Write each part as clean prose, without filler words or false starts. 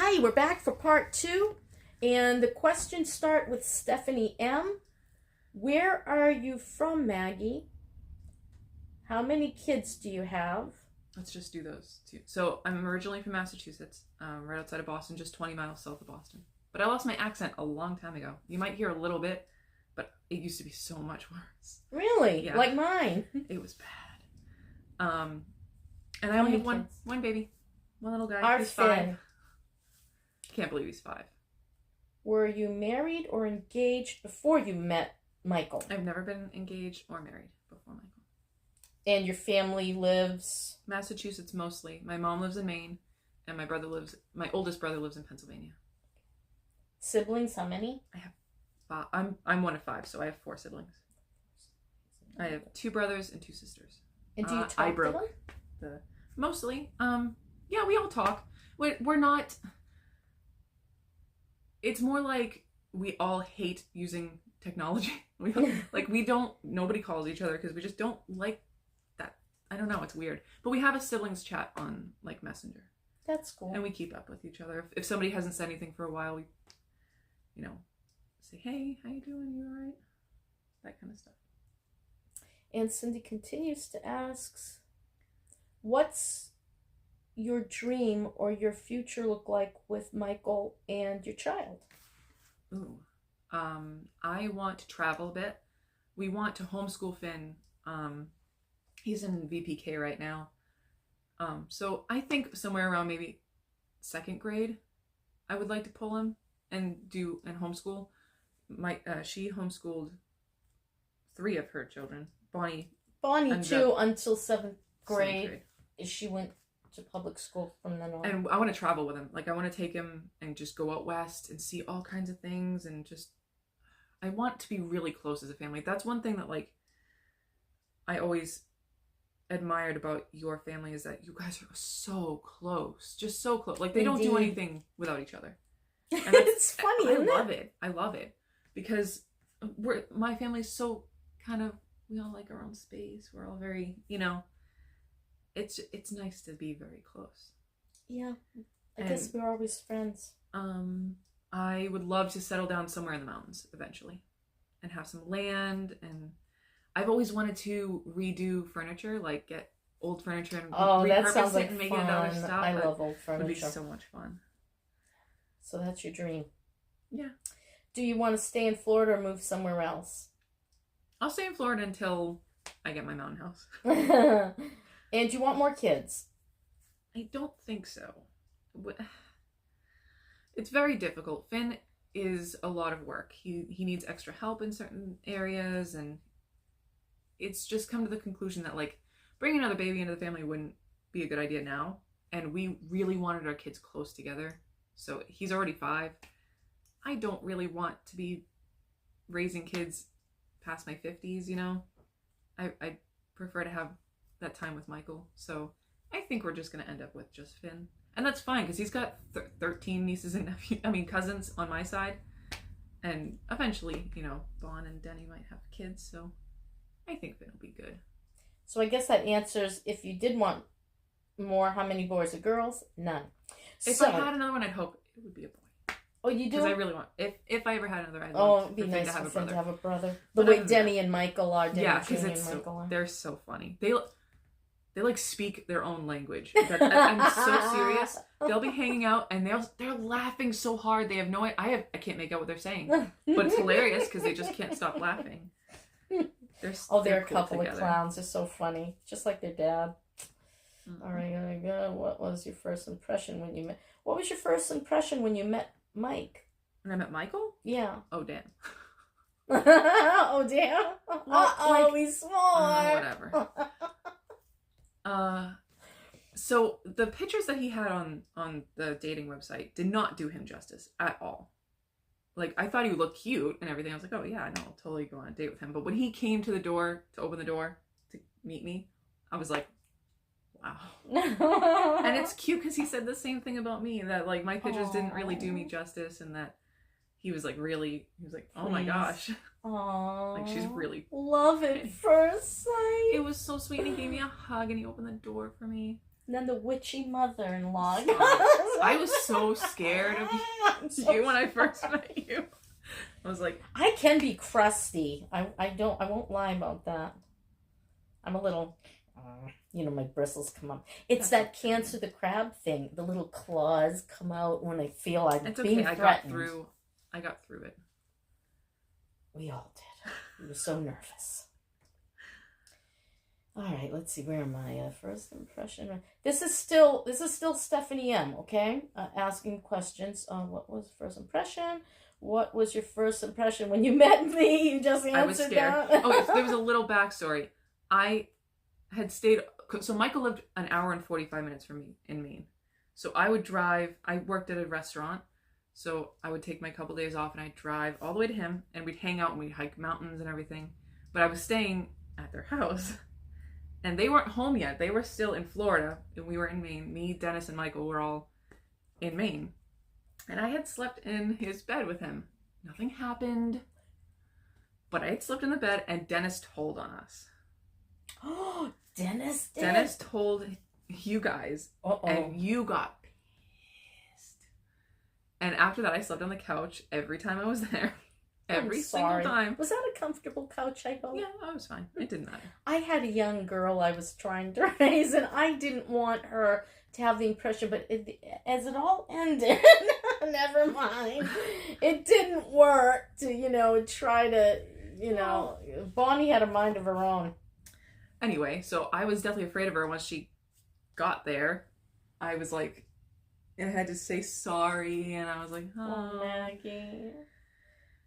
Hi, we're back for part 2. And the questions start with Stephanie M. Where are you from, Maggie? How many kids do you have? Let's just do those two. So I'm originally from Massachusetts, right outside of Boston, just 20 miles south of Boston. But I lost my accent a long time ago. You might hear a little bit, but it used to be so much worse. Really? Yeah. Like mine? It was bad. And I only have one baby. One little guy. He's 5. Can't believe he's 5. Were you married or engaged before you met Michael? I've never been engaged or married before Michael. And your family lives? Massachusetts mostly. My mom lives in Maine, and my oldest brother lives in Pennsylvania. Siblings, how many? I have 5. I'm one of 5, so I have 4 siblings. I have 2 brothers and 2 sisters. And do you talk to them? Mostly. Yeah, we all talk. We're not... It's more like we all hate using technology. Nobody calls each other because we just don't like that. I don't know, it's weird. But we have a siblings chat on, like, Messenger. That's cool. And we keep up with each other. If somebody hasn't said anything for a while, we, say, hey, how you doing? You all right? That kind of stuff. And Cindy continues to ask, what's your dream or your future look like with Michael and your child? Ooh. I want to travel a bit. We want to homeschool Finn. He's in VPK right now. So I think somewhere around maybe 2nd grade, I would like to pull him and homeschool. She homeschooled 3 of her children. Bonnie too, until 7th grade. She went to public school from then on. And I want to travel with him. Like, I want to take him and just go out west and see all kinds of things, and just, I want to be really close as a family. That's one thing that, like, I always admired about your family, is that you guys are so close. Just so close. Like, they don't do anything without each other. And it's funny, I love it. I love it. Because my family's so kind of, we all like our own space. We're all very, it's nice to be very close. Yeah. I guess we're always friends. I would love to settle down somewhere in the mountains eventually and have some land, and I've always wanted to redo furniture, like get old furniture and repurpose it and make it into other stuff. I love old furniture. It would be so much fun. So that's your dream. Yeah. Do you want to stay in Florida or move somewhere else? I'll stay in Florida until I get my mountain house. And do you want more kids? I don't think so. It's very difficult. Finn is a lot of work. He needs extra help in certain areas, and it's just come to the conclusion that, like, bringing another baby into the family wouldn't be a good idea now. And we really wanted our kids close together. So he's already 5. I don't really want to be raising kids past my 50s, I prefer to have that time with Michael. So I think we're just going to end up with just Finn. And that's fine, because he's got 13 nieces and cousins on my side. And eventually, Vaughn and Denny might have kids. So I think Finn will be good. So I guess that answers, if you did want more, how many boys or girls? None. If I had another one, I'd hope it would be a boy. Oh, you do? Because I really want, if I ever had another, I'd love it'd be nice to have a for Finn brother. to have a brother. The way Denny and Michael are. Yeah, because they're so funny. They like speak their own language. I'm so serious. They'll be hanging out and they're laughing so hard. They have no idea. I can't make out what they're saying, but it's hilarious because they just can't stop laughing. They're a couple of clowns. They're so funny, just like their dad. Mm-hmm. All right, what was your first impression when you met? What was your first impression when you met Mike? When I met Michael? Yeah. Oh, damn. Oh, damn. He's smart. Whatever. So the pictures that he had on the dating website did not do him justice at all. Like, I thought he would look cute and everything. I was like, oh yeah, no, I'll totally go on a date with him. But when he came to the door, to open the door to meet me, I was like, wow. And it's cute because he said the same thing about me, that, like, my pictures didn't really do me justice, and that he was like, oh my gosh. Aww. Like, she's really... Love at first sight. It was so sweet. And he gave me a hug and he opened the door for me. And then the witchy mother-in-law. I was so scared of you when I first met you. I was like, I can be crusty. I won't lie about that. I'm a little, my bristles come up. It's that Cancer the Crab thing. The little claws come out when I feel I'm being threatened. I got through it. We all did. We were so nervous. All right, let's see. Where am I? First impression. This is still Stephanie M. Okay, asking questions. What was first impression? What was your first impression when you met me? You just answered that. I was scared. There was a little backstory. I had stayed. So Michael lived an hour and 45 minutes from me in Maine. So I would drive. I worked at a restaurant, so I would take my couple days off and I'd drive all the way to him, and we'd hang out and we'd hike mountains and everything. But I was staying at their house. And they weren't home yet. They were still in Florida, and we were in Maine. Me, Dennis, and Michael were all in Maine. And I had slept in his bed with him. Nothing happened. But I had slept in the bed, and Dennis told on us. Oh, Dennis did? Dennis told you guys, and you got pissed. And after that, I slept on the couch every time I was there. Every single time. Was that a comfortable couch, I hope? Yeah, I was fine. It didn't matter. I had a young girl I was trying to raise, and I didn't want her to have the impression, but as it all ended, never mind. It didn't work to, try to, Bonnie had a mind of her own. Anyway, so I was definitely afraid of her once she got there. I was like, I had to say sorry, and I was like, oh Maggie.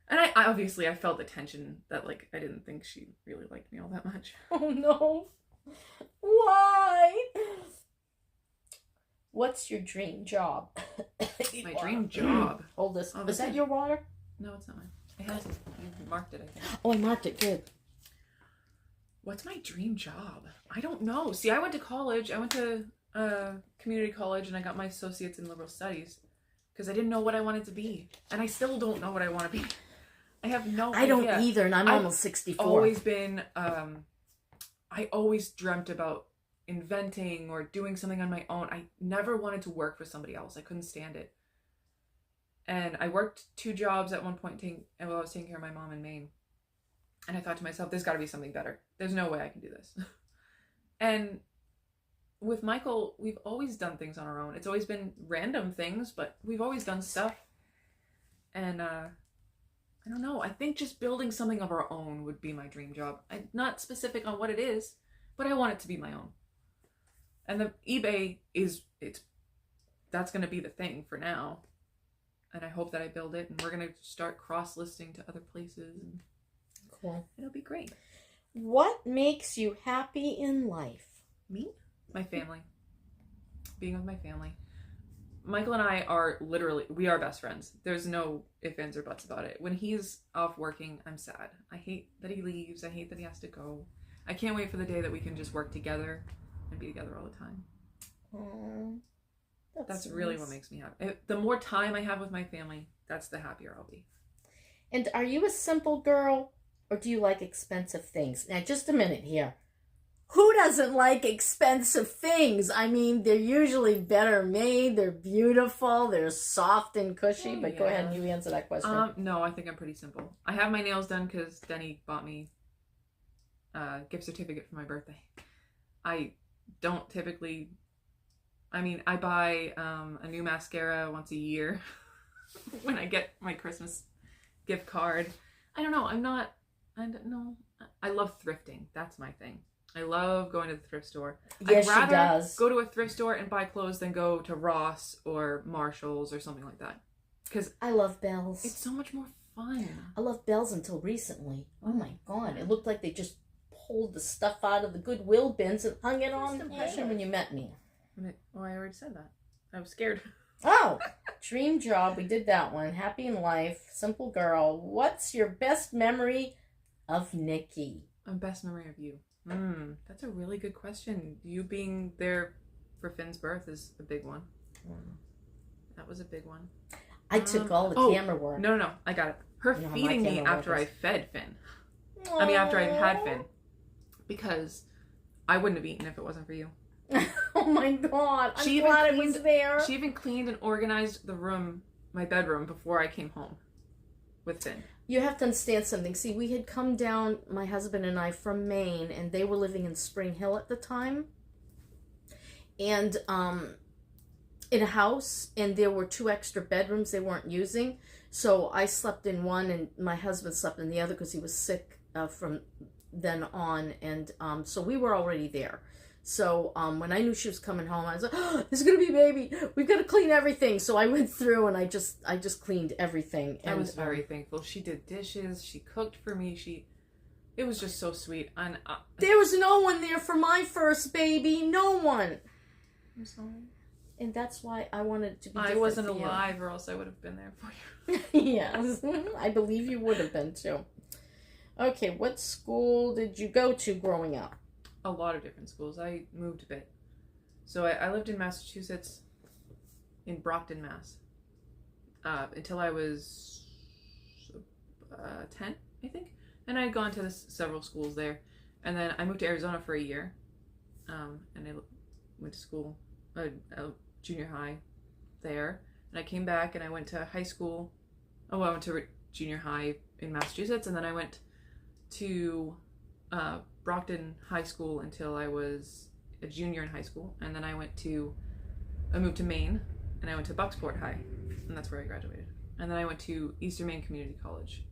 And I obviously felt the tension that, like, I didn't think she really liked me all that much. Oh, no. Why? What's your dream job? My dream job? Hold this. Is that your water? No, it's not mine. It has it. You marked it, I think. Oh, I marked it. Good. What's my dream job? I don't know. See, I went to college. I went to community college, and I got my associates in liberal studies because I didn't know what I wanted to be. And I still don't know what I want to be. I have no idea. I don't either, and I'm almost 64. I've always been, I always dreamt about inventing or doing something on my own. I never wanted to work for somebody else. I couldn't stand it. And I worked 2 jobs at one point while I was taking care of my mom in Maine. And I thought to myself, there's got to be something better. There's no way I can do this. And with Michael, we've always done things on our own. It's always been random things, but we've always done stuff. And, I don't know. I think just building something of our own would be my dream job. I'm not specific on what it is, but I want it to be my own. And the eBay that's going to be the thing for now. And I hope that I build it, and we're going to start cross-listing to other places. And cool. It'll be great. What makes you happy in life? Me? My family. Being with my family. Michael and I are we are best friends. There's no ifs, ands, or buts about it. When he's off working, I'm sad. I hate that he leaves. I hate that he has to go. I can't wait for the day that we can just work together and be together all the time. That's really what makes me happy. The more time I have with my family, that's the happier I'll be. And are you a simple girl, or do you like expensive things? Now, just a minute here. Who doesn't like expensive things? I mean, they're usually better made, they're beautiful, they're soft and cushy, but go ahead and you answer that question. No, I think I'm pretty simple. I have my nails done because Denny bought me a gift certificate for my birthday. I don't typically, I buy a new mascara once a year when I get my Christmas gift card. I don't know, I love thrifting, that's my thing. I love going to the thrift store. Yes, I'd rather go to a thrift store and buy clothes than go to Ross or Marshall's or something like that. Because I love Bells. It's so much more fun. I loved Bells until recently. Oh my God. It looked like they just pulled the stuff out of the Goodwill bins and hung it on the hanger when you met me. Oh, I already said that. I was scared. Oh, dream job. We did that one. Happy in life. Simple girl. What's your best memory of Nikki? My best memory of you. That's a really good question. You being there for Finn's birth is a big one. That was a big one. I took all the camera work. No, I got it. Her feeding me after I fed Finn. After I had Finn. Because I wouldn't have eaten if it wasn't for you. Oh my God. I'm She even glad it cleaned- was there. She even cleaned and organized the room, my bedroom, before I came home with Finn. You have to understand something. See, we had come down, my husband and I, from Maine, and they were living in Spring Hill at the time. And in a house, and there were 2 extra bedrooms they weren't using. So I slept in one, and my husband slept in the other because he was sick from then on. And so we were already there. So when I knew she was coming home, I was like, oh, there's going to be a baby. We've got to clean everything. So I went through and I just cleaned everything. And I was very thankful. She did dishes. She cooked for me. It was just so sweet. And there was no one there for my first baby. No one. I'm sorry. And that's why I wanted it to be different. I wasn't for you. alive, or else I would have been there for you. Yes, I believe you would have been too. Okay, what school did you go to growing up? A lot of different schools. I moved a bit. So I lived in Massachusetts, in Brockton, Mass. Until I was 10, I think. And I had gone to several schools there. And then I moved to Arizona for a year. And I went to school, junior high there. And I came back and I went to high school. Oh, I went to junior high in Massachusetts. And then I went to Brockton High School until I was a junior in high school. And then I moved to Maine. And I went to Bucksport High. And that's where I graduated. And then I went to Eastern Maine Community College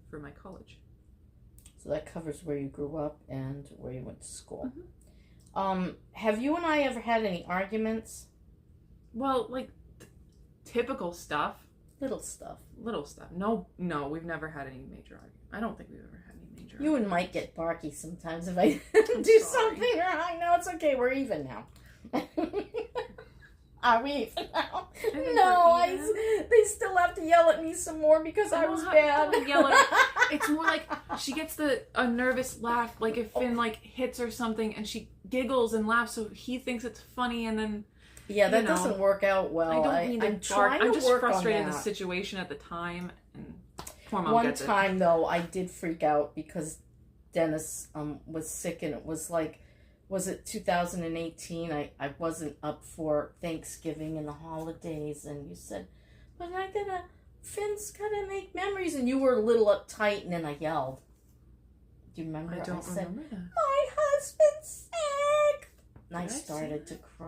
for my college. So that covers where you grew up and where you went to school. Mm-hmm. Have you and I ever had any arguments? Well, like typical stuff. Little stuff. Little stuff. No, we've never had any major arguments. I don't think we've ever had any major You arguments. and Mike get barky sometimes if I do something wrong. No, it's okay. We're even now. Are we even now? No, they still have to yell at me some more because I was bad. It's more like she gets a nervous laugh, like if Finn like hits her something and she giggles and laughs, so he thinks it's funny, and then that doesn't work out well. I don't mean I'm to bark. trying I'm to just work frustrated on in the that. situation at the time, and poor mom One gets time though, I did freak out because Dennis was sick, and it was like, was it 2018? I wasn't up for Thanksgiving and the holidays, and you said, but Finn's gotta make memories, and you were a little uptight, and then I yelled. Do you remember? I don't said, remember that. my husband's sick. And I Did I say started to that? cry.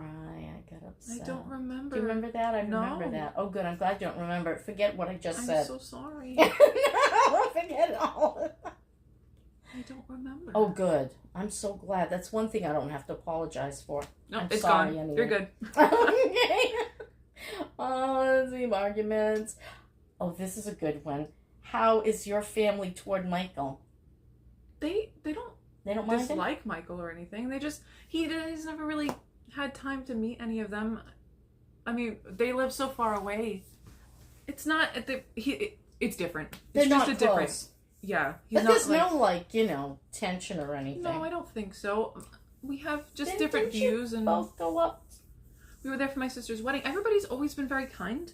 I got upset. I don't remember. Do you remember that? I No. remember that. Oh, good. I'm glad you don't remember it. Forget what I just I'm said. so sorry. No, forget it all. I don't remember. Oh, good. I'm so glad. That's one thing I don't have to apologize for. No, I'm it's sorry gone. anyway. You're good. Okay. Oh, let's see, arguments. Oh, this is a good one. How is your family toward Michael? They don't They don't mind him? dislike Michael or anything. He's never really had time to meet any of them. I mean, they live so far away. It's not it's different. They're It's not just a different. close. Yeah, But there's no, tension or anything. No, I don't think so. We have just Then different didn't you views, and both go up. we were there for my sister's wedding. Everybody's always been very kind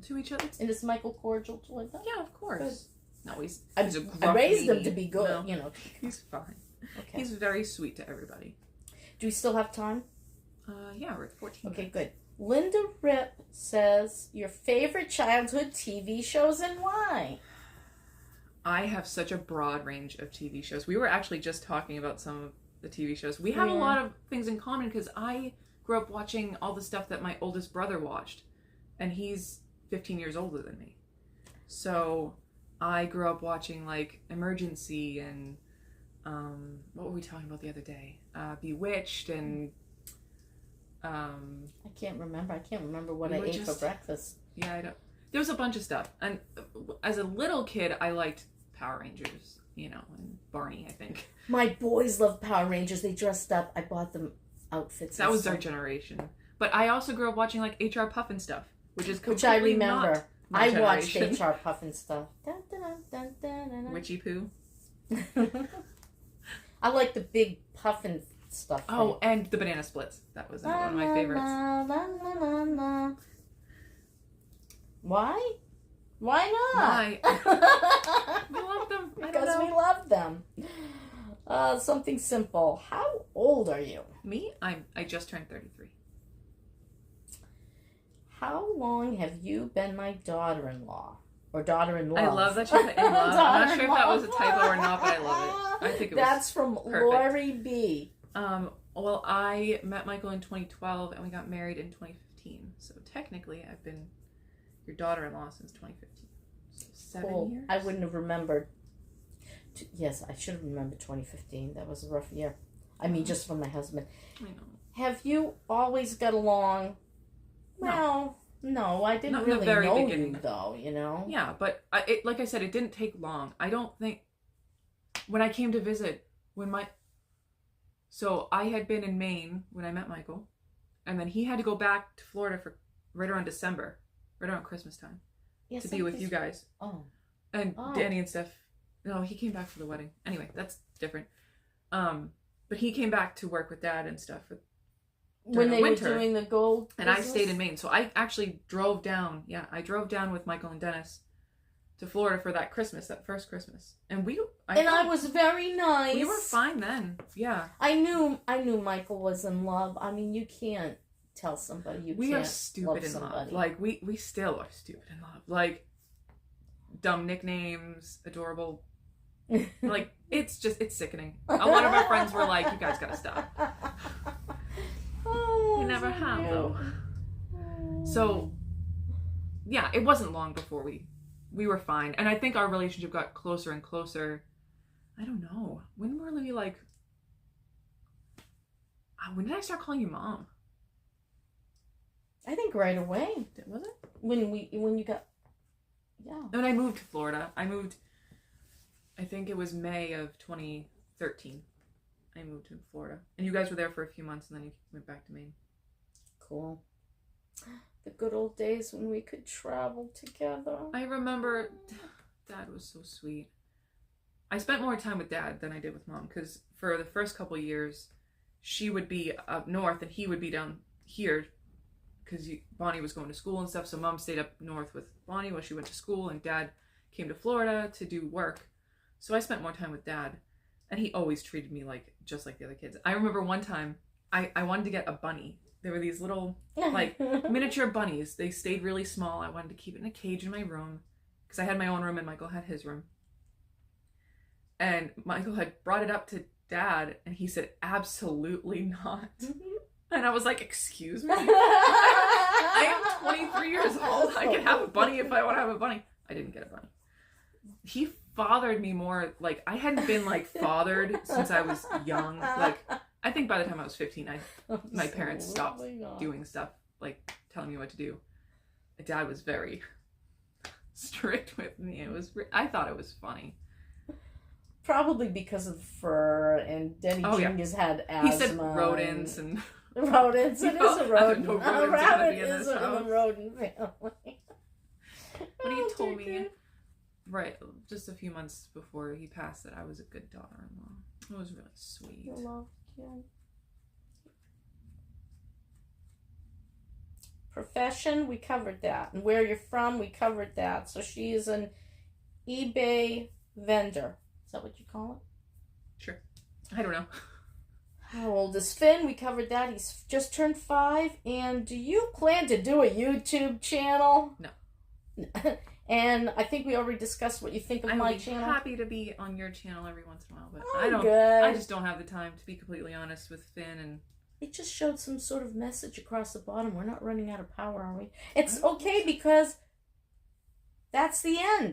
to each other. And is Michael cordial toward them? Yeah, of course. No, he's I a raised him grumpy- to be good, No, he's fine. Okay. He's very sweet to everybody. Do we still have time? Yeah, we're at 14. Okay, good. Linda Rip says, your favorite childhood TV shows and why? I have such a broad range of TV shows. We were actually just talking about some of the TV shows. We have a Yeah. lot of things in common because I grew up watching all the stuff that my oldest brother watched, and he's 15 years older than me. So I grew up watching like Emergency and what were we talking about the other day? Bewitched and I can't remember. I can't remember what We I were ate for just- breakfast. yeah, I don't. There was a bunch of stuff, and as a little kid, I liked Power Rangers, and Barney. I think My boys love Power Rangers. They dressed up. I bought them outfits. that and was our stuff, generation. But I also grew up watching like HR Puffin stuff, which is which I completely remember. not my I watched generation. HR Puffin stuff. Dun, dun, dun, dun, dun, dun. Witchy Poo. I like the big Puffin stuff. Oh, and the Banana Splits. That was one of my favorites. Why? Why not? Why? We love them. I don't Because we know. love them. Something simple. How old are you? Me? I just turned 33. How long have you been my daughter-in-law? Or daughter-in-law? I love that you put in love. I'm not sure if that was a typo or not, but I love it. I think it was That's from perfect. Lori B. Well, I met Michael in 2012 and we got married in 2015. So technically, I've been your daughter-in-law since 2015. So 7 years? I wouldn't have remembered. Yes, I should have remembered 2015. That was a rough year. I mean, just for my husband. I know. Have you always got along? Well, no, I didn't Not in the really very know beginning. you, though, you know? Yeah, but like I said, it didn't take long. I don't think... When I came to visit, So I had been in Maine when I met Michael, and then he had to go back to Florida for right around December, right around Christmas time, to be with you guys. Oh. And Danny and stuff. No, he came back for the wedding. Anyway, that's different. But he came back to work with Dad and stuff When they winter, were doing the gold and business? I stayed in Maine. So I actually drove down. Yeah, I drove down with Michael and Dennis to Florida for that Christmas, that first Christmas. And I was very nice. We were fine then. Yeah. I knew Michael was in love. I mean, you can't tell somebody we can't are stupid love in somebody. love. Like we still are stupid in love. Like dumb nicknames, adorable. Like it's sickening. A lot of our friends were like, "You guys gotta stop." We never have though. So yeah, it wasn't long before we were fine, and I think our relationship got closer and closer. I don't know, when were we like? When did I start calling you Mom? I think right away. Was it? When you got, yeah. When I moved to Florida, I think it was May of 2013. I moved to Florida. And you guys were there for a few months and then you went back to Maine. Cool. The good old days when we could travel together. I remember Dad was so sweet. I spent more time with Dad than I did with Mom because for the first couple of years, she would be up north and he would be down here because Bonnie was going to school and stuff. So Mom stayed up north with Bonnie while she went to school, and Dad came to Florida to do work. So I spent more time with Dad, and he always treated me just like the other kids. I remember one time I wanted to get a bunny. There were these little like miniature bunnies. They stayed really small. I wanted to keep it in a cage in my room because I had my own room and Michael had his room. And Michael had brought it up to Dad, and he said, "Absolutely not." And I was like, "Excuse me? I am 23 years old. I can have a bunny if I want to have a bunny." I didn't get a bunny. He fathered me more. Like, I hadn't been like fathered since I was young. Like, I think by the time I was 15, my parents stopped doing stuff, like telling me what to do. My dad was very strict with me. I thought it was funny. Probably because of fur, and Denny Jr.'s had asthma. He said rodents and... Rodents. It is a rodent. A rabbit is in the rodent family. When he told me, right, just a few months before he passed, that I was a good daughter-in-law. It was really sweet. I love you. Profession, we covered that. And where you're from, we covered that. So she is an eBay vendor. Is that what you call it? Sure. I don't know. How old is Finn? We covered that. He's just turned 5. And do you plan to do a YouTube channel? No. And I think we already discussed what you think of my channel. I'm happy to be on your channel every once in a while, but Good. I just don't have the time, to be completely honest, with Finn. And it just showed some sort of message across the bottom. We're not running out of power, are we? It's okay because that's the end.